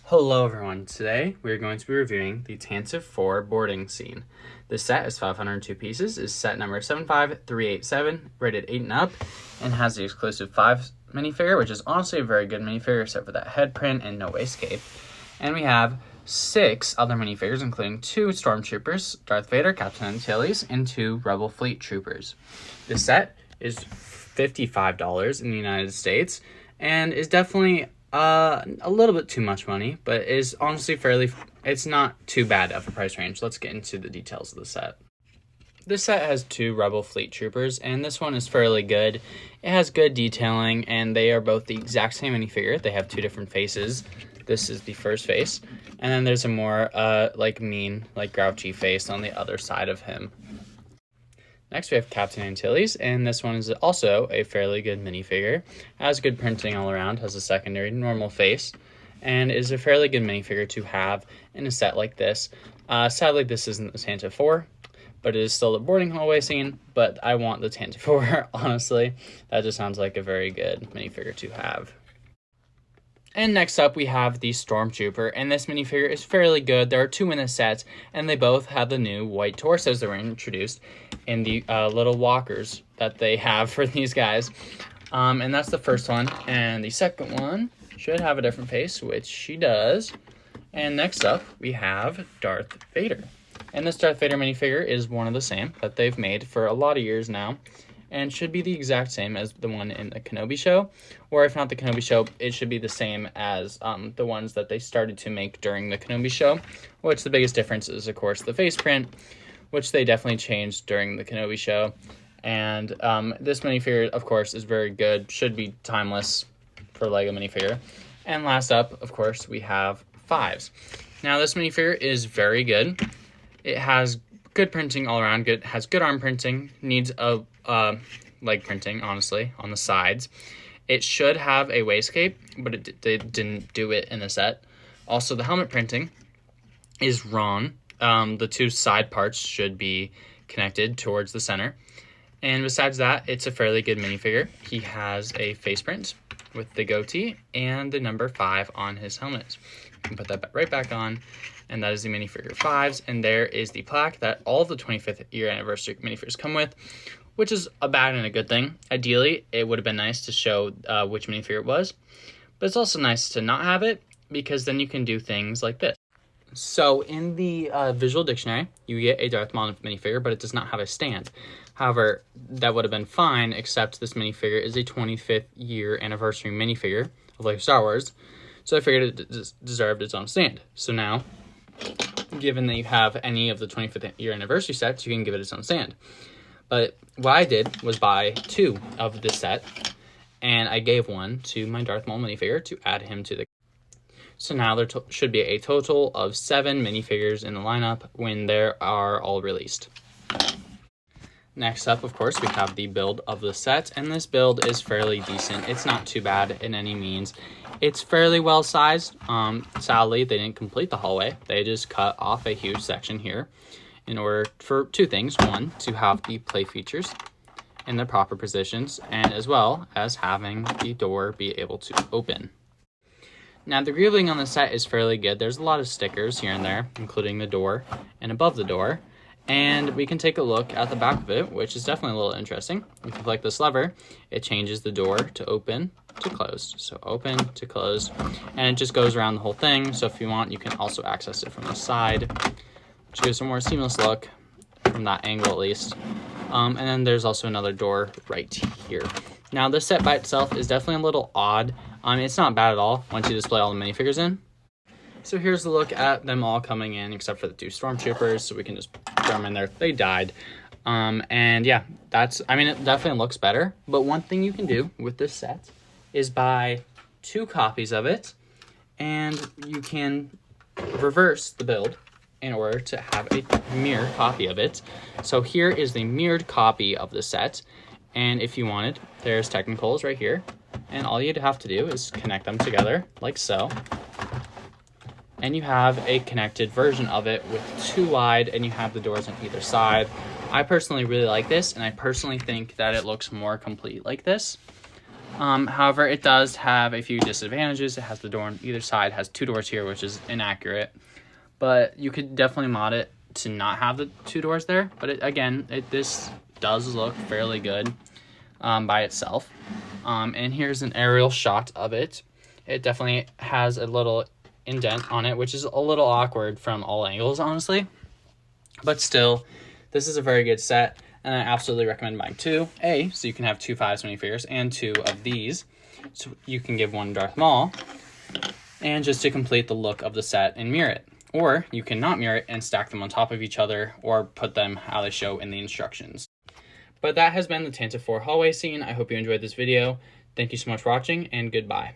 Hello everyone, today we are going to be reviewing the Tantive 4 boarding scene. This set is 502 pieces, is set number 75387, rated 8 and up, and has the exclusive 5 minifigure, which is honestly a very good minifigure except for that head print and no waistcape. And we have 6 other minifigures, including 2 Stormtroopers, Darth Vader, Captain Antilles, and 2 Rebel Fleet Troopers. This set is $55 in the United States, and is definitely a little bit too much money, but is honestly it's not too bad of a price range. Let's get into the details of the set. This set has 2 Rebel Fleet Troopers, and this one is fairly good. It has good detailing, and they are both the exact same minifigure. They have 2 different faces. This is the first face, and then there's a more mean, grouchy face on the other side of him. Next, we have Captain Antilles, and this one is also a fairly good minifigure. Has good printing all around, has a secondary normal face, and is a fairly good minifigure to have in a set like this. Sadly, this isn't the Tantive 4, but it is still the boarding hallway scene, but I want the Tantive 4, honestly. That just sounds like a very good minifigure to have. And next up, we have the Stormtrooper, and this minifigure is fairly good. There are 2 in the set, and they both have the new white torsos that were introduced in the little walkers that they have for these guys. And that's the first one, and the second one should have a different face, which she does. And next up, we have Darth Vader. And this Darth Vader minifigure is one of the same that they've made for a lot of years now, and should be the exact same as the one in the Kenobi show, or if not the Kenobi show, it should be the same as the ones that they started to make during the Kenobi show, which the biggest difference is, of course, the face print, which they definitely changed during the Kenobi show. And this minifigure, of course, is very good, should be timeless for LEGO minifigure. And last up, of course, we have Fives. Now, this minifigure is very good. It has good printing all around, has good arm printing, needs a leg printing, honestly, on the sides. It should have a waistcape, but they didn't do it in the set. Also, the helmet printing is wrong. The 2 side parts should be connected towards the center. And besides that, it's a fairly good minifigure. He has a face print with the goatee and the number 5 on his helmet. You can put that right back on. And that is the minifigure Fives. And there is the plaque that all of the 25th year anniversary minifigures come with, which is a bad and a good thing. Ideally, it would have been nice to show which minifigure it was, but it's also nice to not have it, because then you can do things like this. So in the visual dictionary, you get a Darth Maul minifigure, but it does not have a stand. However, that would have been fine, except this minifigure is a 25th year anniversary minifigure of LEGO Star Wars, so I figured it deserved its own stand. So now, given that you have any of the 25th year anniversary sets, you can give it its own stand. But what I did was buy 2 of this set, and I gave one to my Darth Maul minifigure to add him to the... So now there should be a total of 7 minifigures in the lineup when they are all released. Next up, of course, we have the build of the set, and this build is fairly decent. It's not too bad in any means. It's fairly well sized. Sadly, they didn't complete the hallway. They just cut off a huge section here in order for 2 things. One, to have the play features in the proper positions, and as well as having the door be able to open. Now, the greeting on the set is fairly good. There's a lot of stickers here and there, including the door and above the door. And we can take a look at the back of it, which is definitely a little interesting. If you click this lever, it changes the door to open to closed. So open to closed, and it just goes around the whole thing. So if you want, you can also access it from the side, which gives a more seamless look from that angle at least. And then there's also another door right here. Now, this set by itself is definitely a little odd. It's not bad at all once you display all the minifigures in. So here's a look at them all coming in, except for the 2 Stormtroopers, so we can just throw them in there. They died. And yeah, it definitely looks better. But one thing you can do with this set is buy 2 copies of it, and you can reverse the build in order to have a mirror copy of it. So here is the mirrored copy of the set, and if you wanted, there's Technicals right here, and all you'd have to do is connect them together like so, and you have a connected version of it with 2 wide, and you have the doors on either side. I personally really like this, and I personally think that it looks more complete like this. However, it does have a few disadvantages. It has the door on either side, has 2 doors here, which is inaccurate. But you could definitely mod it to not have the 2 doors there. But this does look fairly good by itself. And here's an aerial shot of it. It definitely has a little indent on it, which is a little awkward from all angles, honestly. But still, this is a very good set. And I absolutely recommend buying 2. So you can have 2 5s minifigures and 2 of these. So you can give 1 Darth Maul. And just to complete the look of the set and mirror it. Or you can not mirror it and stack them on top of each other or put them how they show in the instructions. But that has been the Tantive 4 hallway scene. I hope you enjoyed this video. Thank you so much for watching, and goodbye.